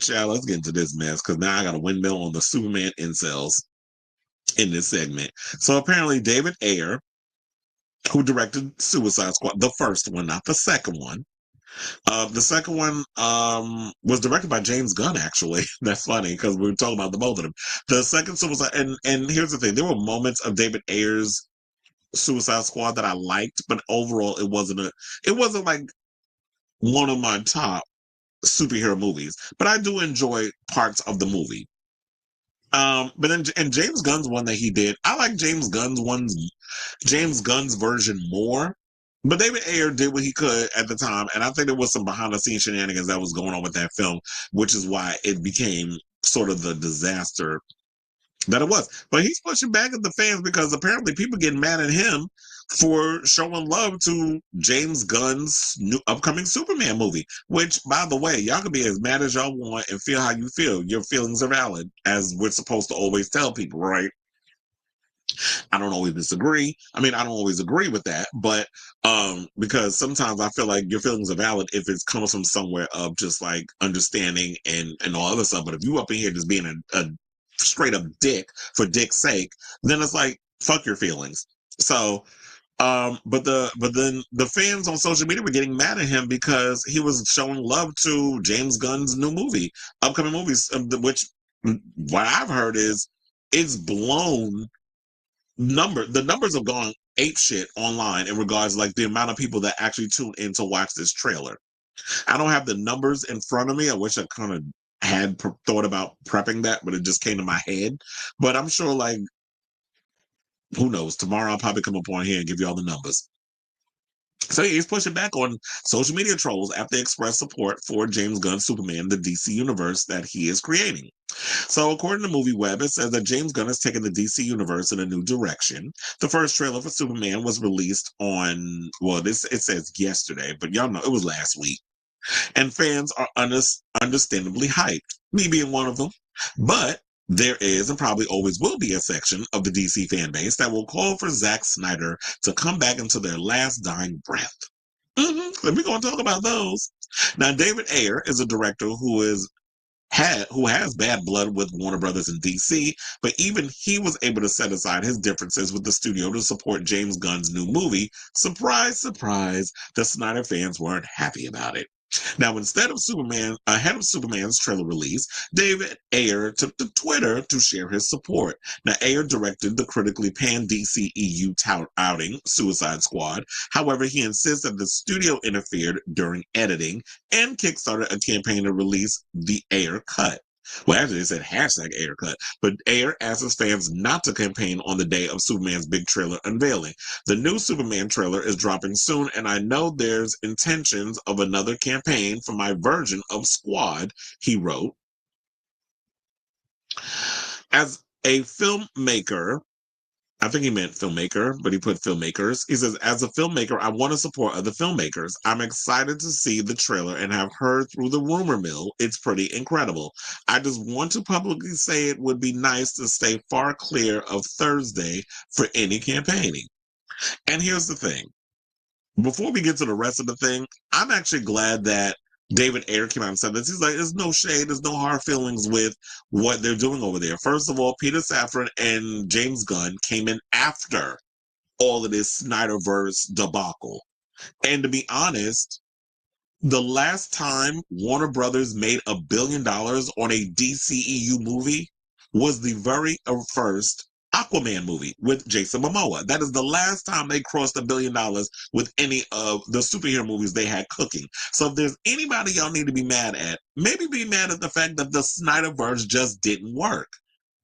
Child, let's get into this mess because now I got a windmill on the Superman incels in this segment. So apparently, David Ayer, who directed Suicide Squad, the first one, not the second one. The second one was directed by James Gunn, actually. That's funny because we were talking about the both of them. The second Suicide, and here's the thing: there were moments of David Ayer's Suicide Squad that I liked, but overall, it wasn't like one of my top superhero movies. But I do enjoy parts of the movie. But then and James Gunn's one that he did, I like James Gunn's version more. But David Ayer did what he could at the time, and I think there was some behind the scenes shenanigans that was going on with that film, which is why it became sort of the disaster that it was. But he's pushing back at the fans because apparently people getting mad at him for showing love to James Gunn's new upcoming Superman movie. Which, by the way, y'all can be as mad as y'all want and feel how you feel. Your feelings are valid, as we're supposed to always tell people, right? I don't always disagree. I mean, I don't always agree with that, but because sometimes I feel like your feelings are valid if it's coming from somewhere of just like understanding and all other stuff. But if you up in here just being a straight up dick for dick's sake, then it's like fuck your feelings. So but then the fans on social media were getting mad at him because he was showing love to James Gunn's new movie, upcoming movies, which what I've heard is it's blown the numbers have gone ape shit online in regards like the amount of people that actually tune in to watch this trailer. I don't have the numbers in front of me. I wish I kind of had thought about prepping that, but it just came to my head. But I'm sure, like, who knows? Tomorrow I'll probably come up on here and give you all the numbers. So he's pushing back on social media trolls after they expressed support for James Gunn's Superman, the DC universe that he is creating. So according to MovieWeb, it says that James Gunn has taken the DC universe in a new direction. The first trailer for Superman was released on, well, it says yesterday, but y'all know it was last week. And fans are understandably hyped, me being one of them. But there is and probably always will be a section of the DC fan base that will call for Zack Snyder to come back into their last dying breath. And we're going to talk about those. Now, David Ayer is a director who has bad blood with Warner Brothers and DC, but even he was able to set aside his differences with the studio to support James Gunn's new movie. Surprise, surprise, the Snyder fans weren't happy about it. Now, ahead of Superman's trailer release, David Ayer took to Twitter to share his support. Now, Ayer directed the critically panned DCEU outing, Suicide Squad. However, he insists that the studio interfered during editing and kickstarted a campaign to release the Ayer cut. Well, actually, they said hashtag Ayer cut, but Ayer asked his fans not to campaign on the day of Superman's big trailer unveiling. The new Superman trailer is dropping soon, and I know there's intentions of another campaign for my version of Squad, he wrote. As a filmmaker, I think he meant filmmaker, but he put filmmakers. He says, as a filmmaker, I want to support other filmmakers. I'm excited to see the trailer and have heard through the rumor mill. It's pretty incredible. I just want to publicly say it would be nice to stay far clear of Thursday for any campaigning. And here's the thing. Before we get to the rest of the thing, I'm actually glad that David Ayer came out and said this. He's like, there's no shade, there's no hard feelings with what they're doing over there. First of all, Peter Safran and James Gunn came in after all of this Snyderverse debacle. And to be honest, the last time Warner Brothers made $1 billion on a DCEU movie was the very first Aquaman movie with Jason Momoa. That is the last time they crossed $1 billion with any of the superhero movies they had cooking. So if there's anybody y'all need to be mad at, maybe be mad at the fact that the Snyderverse just didn't work.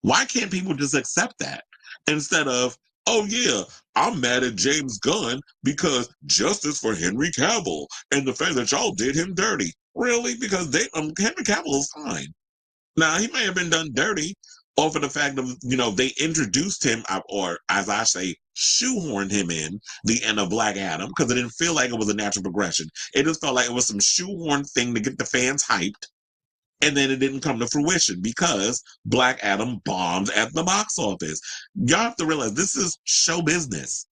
Why can't people just accept that instead of, oh yeah, I'm mad at James Gunn because justice for Henry Cavill and the fact that y'all did him dirty. Really? Because Henry Cavill is fine. Now, he may have been done dirty off of the fact of, they introduced him, or as I say, shoehorned him in the end of Black Adam, because it didn't feel like it was a natural progression. It just felt like it was some shoehorn thing to get the fans hyped, and then it didn't come to fruition because Black Adam bombed at the box office. Y'all have to realize this is show business.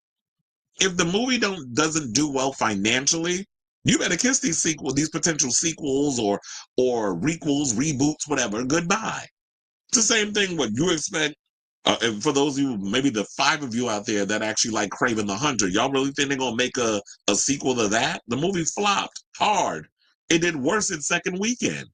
If the movie doesn't do well financially, You better kiss these potential sequels or requels, reboots, whatever. Goodbye. It's the same thing. What you expect. And for those of you, maybe the 5 of you out there that actually like Craven the Hunter, y'all really think they're gonna make a sequel to that? The movie flopped hard. It did worse its second weekend.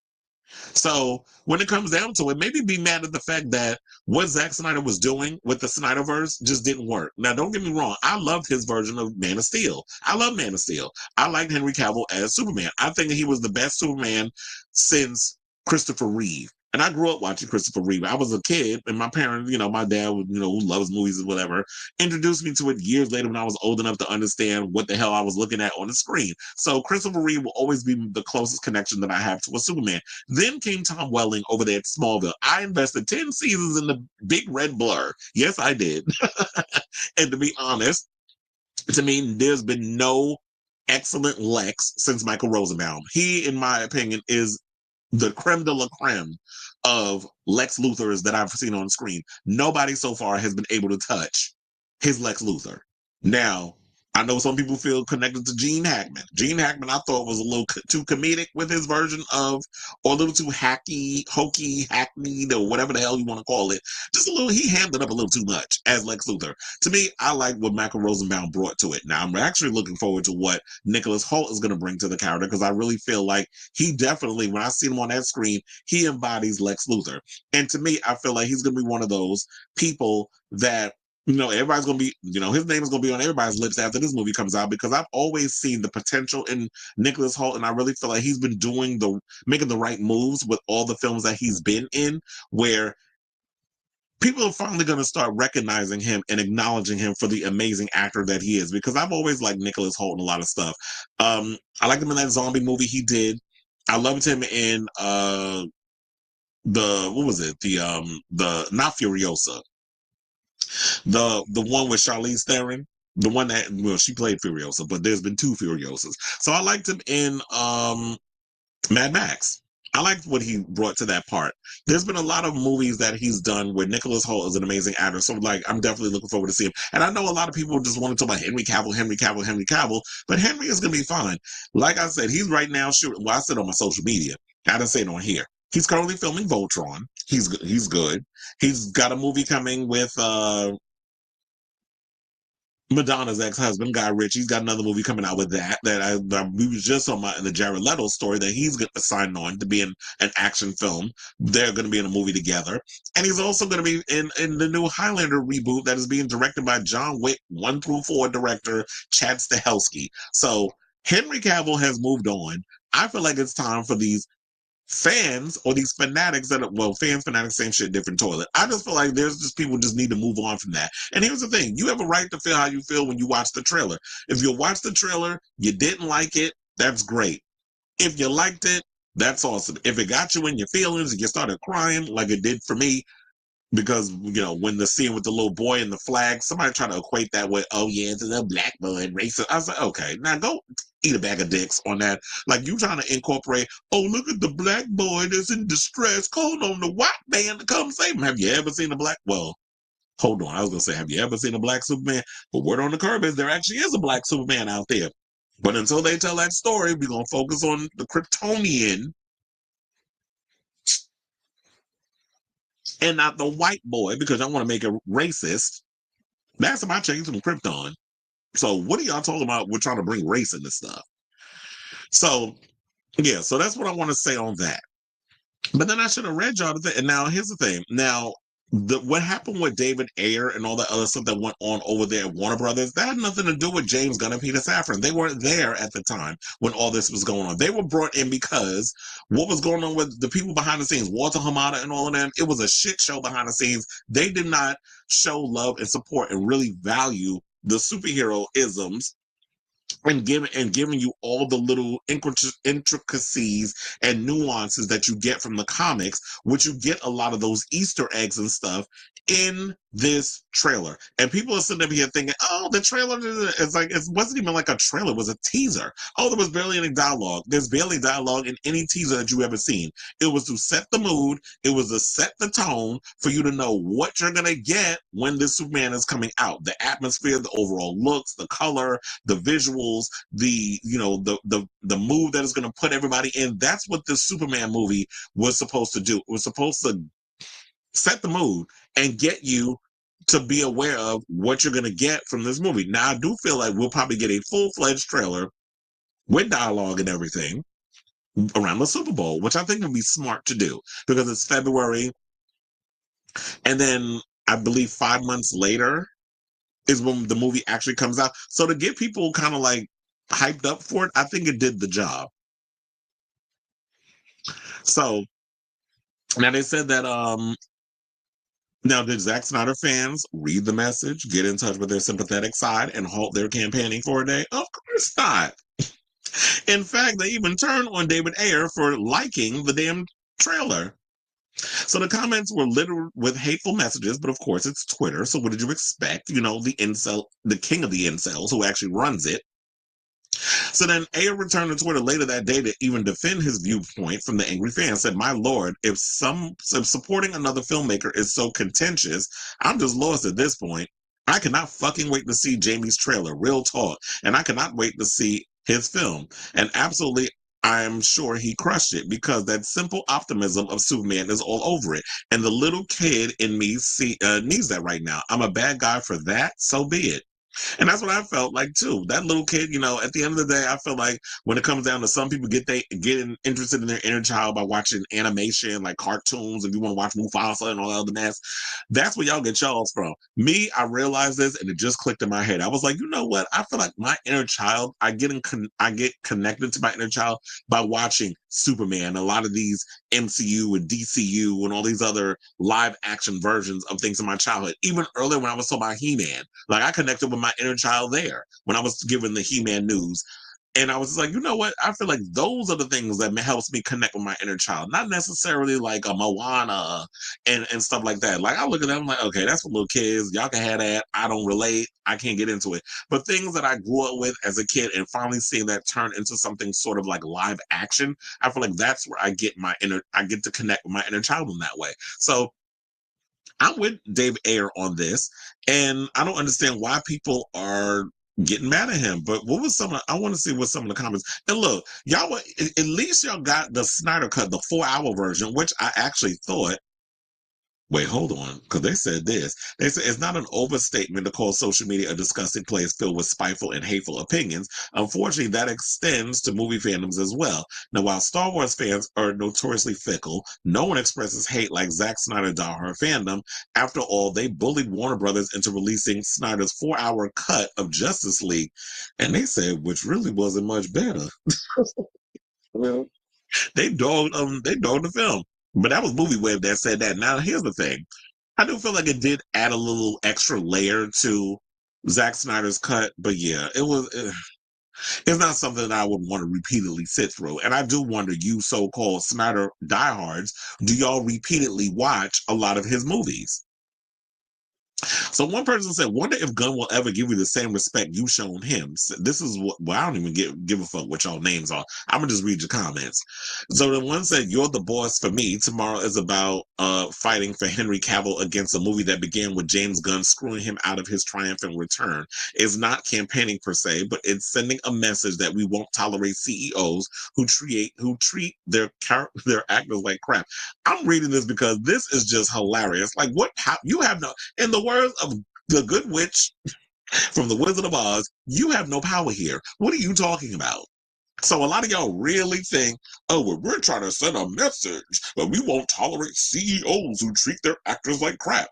So when it comes down to it, maybe be mad at the fact that what Zack Snyder was doing with the Snyderverse just didn't work. Now, don't get me wrong. I loved his version of Man of Steel. I love Man of Steel. I liked Henry Cavill as Superman. I think he was the best Superman since Christopher Reeve. And I grew up watching Christopher Reeve. I was a kid, and my parents, my dad, who loves movies and whatever, introduced me to it years later when I was old enough to understand what the hell I was looking at on the screen. So Christopher Reeve will always be the closest connection that I have to a Superman. Then came Tom Welling over there at Smallville. I invested 10 seasons in the big red blur. Yes, I did. And to be honest, to me, there's been no excellent Lex since Michael Rosenbaum. He, in my opinion, is the creme de la creme of Lex Luthors that I've seen on screen. Nobody so far has been able to touch his Lex Luthor. Now, I know some people feel connected to Gene Hackman. Gene Hackman, I thought, was a little too comedic with his version of, or a little too hokey, hackneyed, or whatever the hell you want to call it. Just a little, he hammed it up a little too much as Lex Luthor. To me, I like what Michael Rosenbaum brought to it. Now, I'm actually looking forward to what Nicholas Hoult is going to bring to the character, because I really feel like he definitely, when I see him on that screen, he embodies Lex Luthor. And to me, I feel like he's going to be one of those people that everybody's going to be, his name is going to be on everybody's lips after this movie comes out, because I've always seen the potential in Nicholas Hoult, and I really feel like he's been making the right moves with all the films that he's been in, where people are finally going to start recognizing him and acknowledging him for the amazing actor that he is, because I've always liked Nicholas Hoult in a lot of stuff. I liked him in that zombie movie he did. I loved him in what was it? The not Furiosa. The one with Charlize Theron, the one that she played Furiosa, but there's been 2 Furiosas. So I liked him in Mad Max. I liked what he brought to that part. There's been a lot of movies that he's done where Nicholas Hoult is an amazing actor. So I'm definitely looking forward to see him. And I know a lot of people just want to talk about Henry Cavill, but Henry is going to be fine. Like I said, he's right now shooting. Well, I said on my social media. I didn't say it on here. He's currently filming Voltron. He's good. He's got a movie coming with Madonna's ex-husband, Guy Ritchie. He's got another movie coming out with that we was just on the Jared Leto story that he's signed on to be in an action film. They're going to be in a movie together. And he's also going to be in the new Highlander reboot that is being directed by John Wick 1 through 4 director Chad Stahelski. So Henry Cavill has moved on. I feel like it's time for these fans or these fanatics fanatics, same shit, different toilet. I just feel like there's just people just need to move on from that. And here's the thing, you have a right to feel how you feel when you watch the trailer. If you watch the trailer, you didn't like it, that's great. If you liked it, that's awesome. If it got you in your feelings and you started crying like it did for me, because when the scene with the little boy and the flag, somebody tried to equate that with, oh yeah, it's a little black boy and racist. I was like, okay, now go eat a bag of dicks on that. Like, you trying to incorporate, oh, look at the black boy that's in distress, calling on the white man to come save him. Have you ever seen a black? Well, hold on, I was gonna say, have you ever seen a black Superman? But word on the curb is there actually is a black Superman out there. But until they tell that story, we're gonna focus on the Kryptonian and not the white boy, because I want to make it racist. That's my change from Krypton. So what are y'all talking about? We're trying to bring race into stuff. So yeah, so that's what I want to say on that. But then I should have read y'all the thing. And now here's the thing. Now, what happened with David Ayer and all that other stuff that went on over there at Warner Brothers, that had nothing to do with James Gunn and Peter Safran. They weren't there at the time when all this was going on. They were brought in because what was going on with the people behind the scenes, Walter Hamada and all of them, it was a shit show behind the scenes. They did not show love and support and really value the superhero isms and giving you all the little intricacies and nuances that you get from the comics, which you get a lot of those Easter eggs and stuff in this trailer. And people are sitting up here thinking, oh, the trailer is like, it wasn't even like a trailer, it was a teaser. Oh, there was barely any dialogue. There's barely dialogue in any teaser that you've ever seen. It was to set the mood, it was to set the tone for you to know what you're gonna get when this Superman is coming out. The atmosphere, the overall looks, the color, the visuals, the mood that is gonna put everybody in. That's what this Superman movie was supposed to do. It was supposed to set the mood and get you to be aware of what you're going to get from this movie. Now, I do feel like we'll probably get a full-fledged trailer with dialogue and everything around the Super Bowl, which I think would be smart to do because it's February. And then I believe 5 months later is when the movie actually comes out. So to get people kind of like hyped up for it, I think it did the job. So now they said that now, did Zack Snyder fans read the message, get in touch with their sympathetic side, and halt their campaigning for a day? Of course not. In fact, they even turned on David Ayer for liking the damn trailer. So the comments were littered with hateful messages, but of course it's Twitter. So what did you expect? You know, the incel, the king of the incels who actually runs it. So then Ayer returned to Twitter later that day to even defend his viewpoint from the angry fans. Said, "My lord, if supporting another filmmaker is so contentious, I'm just lost at this point. I cannot fucking wait to see Jamie's trailer, real talk, and I cannot wait to see his film. And absolutely, I'm sure he crushed it because that simple optimism of Superman is all over it. And the little kid in me needs that right now. I'm a bad guy for that, so be it." And that's what I felt like too. That little kid, at the end of the day, I feel like when it comes down to some people getting interested in their inner child by watching animation, like cartoons, if you want to watch Mufasa and all that other mess, that's where y'all get y'all's from. Me, I realized this and it just clicked in my head. I was like, you know what? I feel like my inner child, I get connected to my inner child by watching Superman, a lot of these MCU and DCU and all these other live action versions of things in my childhood. Even earlier when I was talking about He-Man, like I connected with my inner child there when I was given the He-Man news. And I was just like, you know what? I feel like those are the things that helps me connect with my inner child, not necessarily like a Moana and stuff like that. Like I look at them, I'm like, okay, that's for little kids. Y'all can have that. I don't relate. I can't get into it. But things that I grew up with as a kid and finally seeing that turn into something sort of like live action, I feel like that's where I get to connect with my inner child in that way. So I'm with Dave Ayer on this, and I don't understand why people are getting mad at him. But what was I want to see what some of the comments. And look, y'all, at least y'all got the Snyder Cut, the 4-hour version, which I actually thought. Wait, hold on, because they said this. They said it's not an overstatement to call social media a disgusting place filled with spiteful and hateful opinions. Unfortunately, that extends to movie fandoms as well. Now, while Star Wars fans are notoriously fickle, no one expresses hate like Zack Snyder diehard fandom. After all, they bullied Warner Brothers into releasing Snyder's 4-hour cut of Justice League, and they said, which really wasn't much better. Well, they dogged the film. But that was Movie Web that said that. Now here's the thing. I do feel like it did add a little extra layer to Zack Snyder's cut, but yeah, it's not something that I would want to repeatedly sit through. And I do wonder, you so-called Snyder diehards, do y'all repeatedly watch a lot of his movies? So one person said, "Wonder if Gunn will ever give you the same respect you've shown him." So this is what, well, I don't even give a fuck what y'all names are. I'm gonna just read your comments. So the one said, "You're the boss for me. Tomorrow is about fighting for Henry Cavill against a movie that began with James Gunn screwing him out of his triumphant return. It's not campaigning per se, but it's sending a message that we won't tolerate CEOs who treat their actors like crap." I'm reading this because this is just hilarious. Like, what? How you have no, in the words of the good witch from the Wizard of Oz, you have no power here. What are you talking about? So a lot of y'all really think, oh, well, we're trying to send a message, but we won't tolerate CEOs who treat their actors like crap.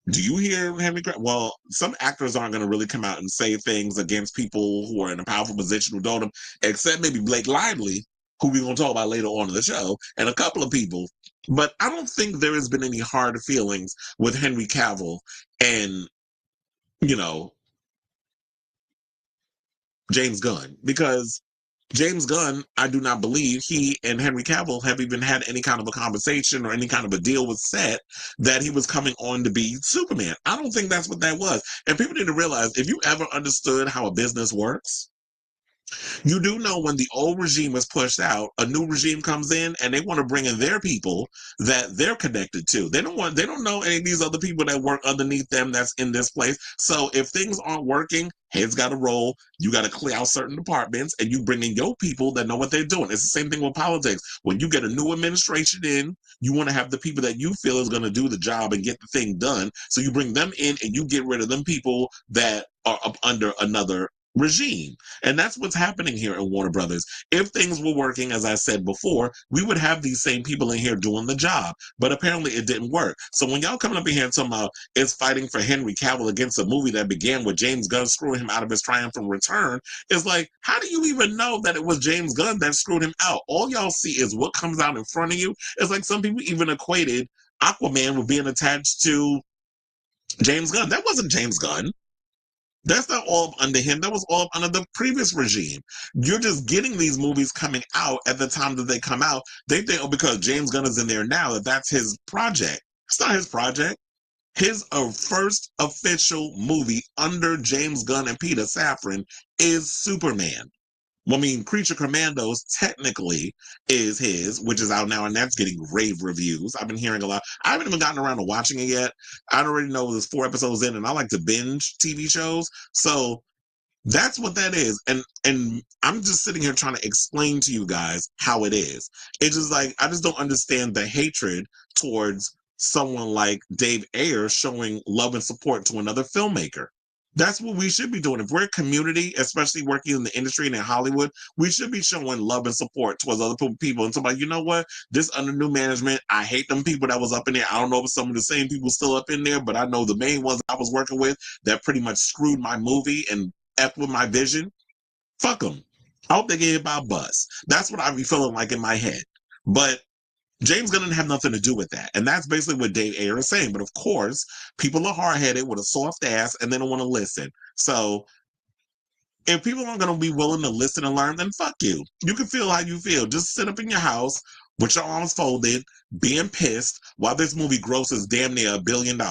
Do you hear Henry Crab? Well, some actors aren't going to really come out and say things against people who are in a powerful position who don't them, except maybe Blake Lively, who we're going to talk about later on in the show, and a couple of people. But I don't think there has been any hard feelings with Henry Cavill and, you know, James Gunn, because James Gunn, I do not believe he and Henry Cavill have even had any kind of a conversation or any kind of a deal was set that he was coming on to be Superman. I don't think that's what that was. And people need to realize if you ever understood how a business works, you do know when the old regime is pushed out, a new regime comes in and they want to bring in their people that they're connected to. They don't know any of these other people that work underneath them that's in this place. So if things aren't working, heads got to roll. You got to clear out certain departments and you bring in your people that know what they're doing. It's the same thing with politics. When you get a new administration in, you want to have the people that you feel is going to do the job and get the thing done. So you bring them in and you get rid of them people that are up under another regime. And that's what's happening here in Warner Brothers. If things were working, as I said before, we would have these same people in here doing the job. But apparently it didn't work. So when y'all coming up in here and talking about it's fighting for Henry Cavill against a movie that began with James Gunn screwing him out of his triumphant return, it's like, how do you even know that it was James Gunn that screwed him out? All y'all see is what comes out in front of you. It's like some people even equated Aquaman with being attached to James Gunn. That wasn't James Gunn. That's not all up under him. That was all up under the previous regime. You're just getting these movies coming out at the time that they come out. They think, oh, because James Gunn is in there now, that's his project. It's not his project. His first official movie under James Gunn and Peter Safran is Superman. Well, I mean, Creature Commandos technically is his, which is out now, and that's getting rave reviews. I've been hearing a lot. I haven't even gotten around to watching it yet. I already know there's 4 episodes in, and I like to binge TV shows. So that's what that is. And I'm just sitting here trying to explain to you guys how it is. It's just like, I just don't understand the hatred towards someone like Dave Ayer showing love and support to another filmmaker. That's what we should be doing. If we're a community, especially working in the industry and in Hollywood, we should be showing love and support towards other people. And somebody, you know what? This under new management, I hate them people that was up in there. I don't know if some of the same people still up in there, but I know the main ones I was working with that pretty much screwed my movie and F with my vision. Fuck them. I hope they get hit by a bus. That's what I be feeling like in my head. But James Gunn didn't have nothing to do with that. And that's basically what Dave Ayer is saying. But of course, people are hard headed with a soft ass and they don't want to listen. So if people aren't going to be willing to listen and learn, then fuck you. You can feel how you feel. Just sit up in your house with your arms folded, being pissed while this movie grosses damn near $1 billion.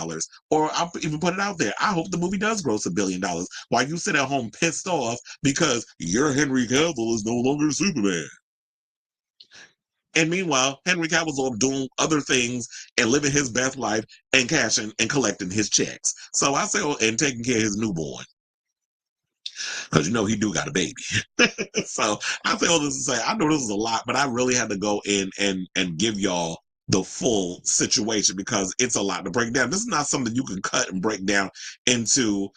Or I'll even put it out there. I hope the movie does gross $1 billion while you sit at home pissed off because your Henry Cavill is no longer Superman. And meanwhile, Henry Cavill's off doing other things and living his best life and cashing and collecting his checks. So I say, oh, and taking care of his newborn. Because you know he do got a baby. So I say all this to say, I know this is a lot, but I really had to go in and give y'all the full situation because it's a lot to break down. This is not something you can cut and break down into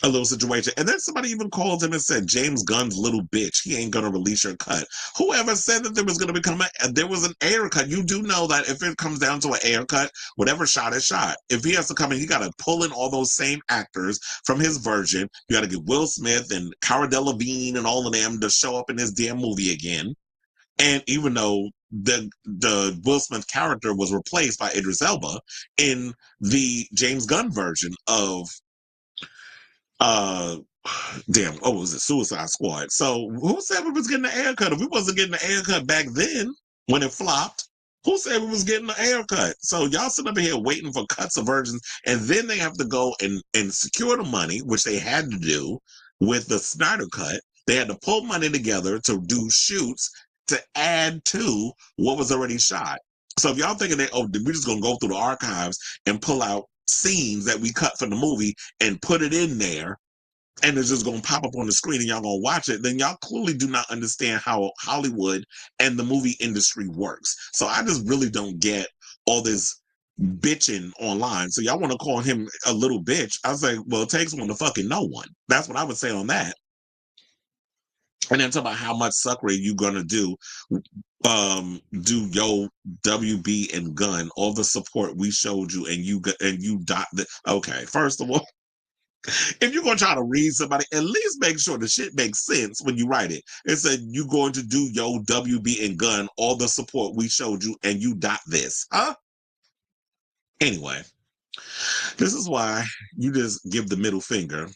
a little situation. And then somebody even called him and said, James Gunn's little bitch. He ain't gonna release your cut. Whoever said that there was gonna become there was an Ayer cut. You do know that if it comes down to an Ayer cut, whatever shot is shot. If he has to come in, he gotta pull in all those same actors from his version. You gotta get Will Smith and Cara Delevingne and all of them to show up in this damn movie again. And even though the Will Smith character was replaced by Idris Elba in the James Gunn version of uh damn, oh, was it Suicide Squad? So who said we was getting an Ayer cut? If we wasn't getting an Ayer cut back then when it flopped, who said we was getting an Ayer cut? So y'all sit up here waiting for cuts of versions, and then they have to go and secure the money, which they had to do with the Snyder cut. They had to pull money together to do shoots to add to what was already shot. So if y'all thinking that, oh, we're just gonna go through the archives and pull out scenes that we cut from the movie and put it in there and it's just going to pop up on the screen and y'all going to watch it, then y'all clearly do not understand how Hollywood and the movie industry works. So I just really don't get all this bitching online. So y'all want to call him a little bitch. I say, well, it takes one to fucking know one. That's what I would say on that. And then talk about how much suckery you gonna do yo WB and Gunn, all the support we showed you and you dot the okay, first of all, if you're gonna try to read somebody, at least make sure the shit makes sense when you write it. It said you going to do yo WB and Gunn, all the support we showed you and you dot this. Huh? Anyway, this is why you just give the middle finger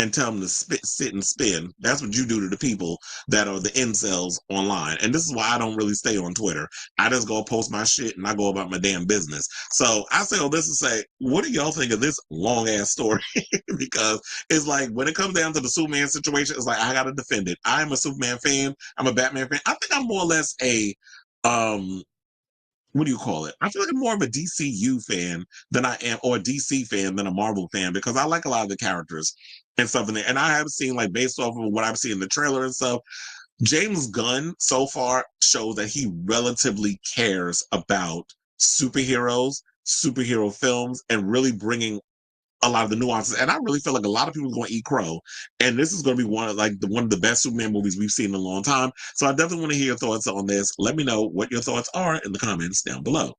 and tell them to sit and spin. That's what you do to the people that are the incels online. And this is why I don't really stay on Twitter. I just go post my shit and I go about my damn business. So I say all this to say, what do y'all think of this long ass story? Because it's like when it comes down to the Superman situation, it's like I gotta defend it. I'm a Superman fan. I'm a Batman fan. I think I'm more or less a what do you call it? I feel like I'm more of a DCU fan than I am, or a DC fan than a Marvel fan, because I like a lot of the characters and stuff in there. And I have seen, like, based off of what I've seen in the trailer and stuff, James Gunn so far shows that he relatively cares about superheroes, superhero films, and really bringing a lot of the nuances. And I really feel like a lot of people are going to eat crow. And this is going to be one of the best Superman movies we've seen in a long time. So I definitely want to hear your thoughts on this. Let me know what your thoughts are in the comments down below.